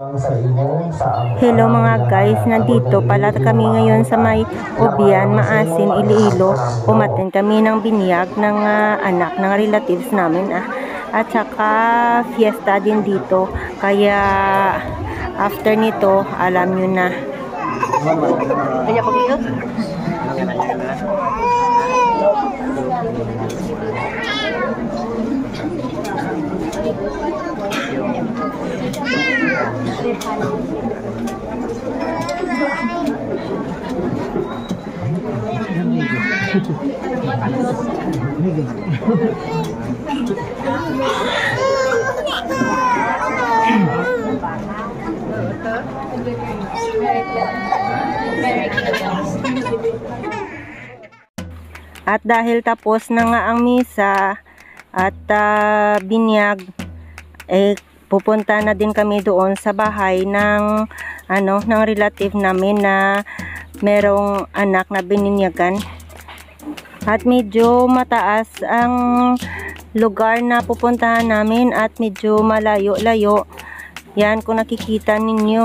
Hello mga guys, nandito pala kami ngayon sa may Obian, Maasin, Iloilo. Umattend kami ng binyag ng anak ng relatives namin at saka fiesta din dito. Kaya after nito, alam nyo na. Kaya ko dito? At dahil tapos na nga ang misa at binyag, pupunta na din kami doon sa bahay ng ng relative namin na merong anak na bininyagan. At medyo mataas ang lugar na pupuntahan namin at medyo malayo-layo. Yan, kung nakikita ninyo,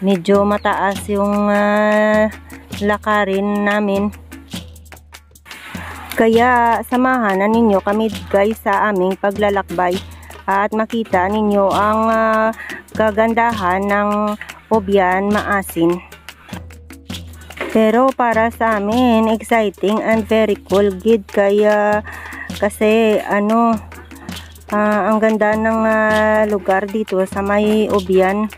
medyo mataas yung lakarin namin. Kaya samahan na ninyo kami guys sa aming paglalakbay at makita ninyo ang kagandahan ng Obian, Maasin. Pero para sa amin, exciting and very cool gid, kaya kasi ang ganda ng lugar dito sa may Obian.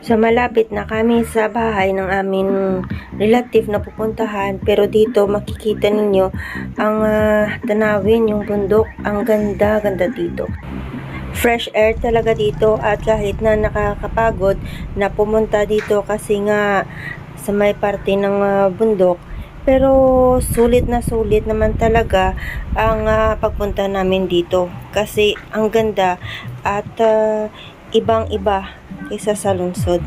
So malapit na kami sa bahay ng aming relative na pupuntahan, pero dito makikita ninyo ang tanawin, yung bundok. Ang ganda dito. Fresh air talaga dito, at kahit na nakakapagod na pumunta dito kasi nga sa may parte ng bundok, pero sulit naman talaga ang pagpunta namin dito kasi ang ganda at ibang-iba kaysa sa lungsod.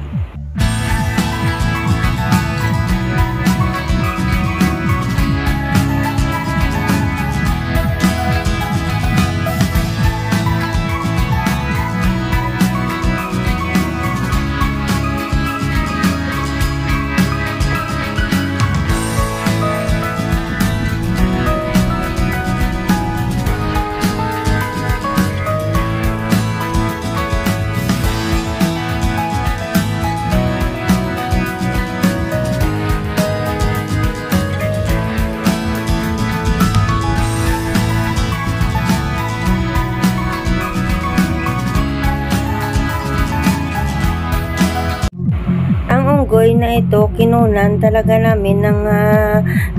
Unggoy na ito, kinunan talaga namin ng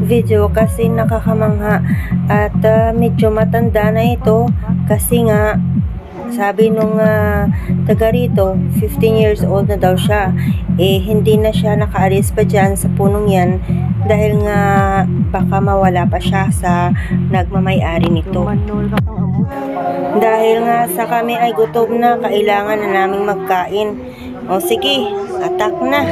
video kasi nakakamangha, at medyo matanda na ito kasi nga sabi nung taga rito 15 years old na daw siya. Hindi na siya nakaalis pa dyan sa punong yan dahil nga baka mawala pa siya sa nagmamay-ari nito. Dahil nga sa kami ay gutom na, kailangan na naming magkain. O sige, atak na.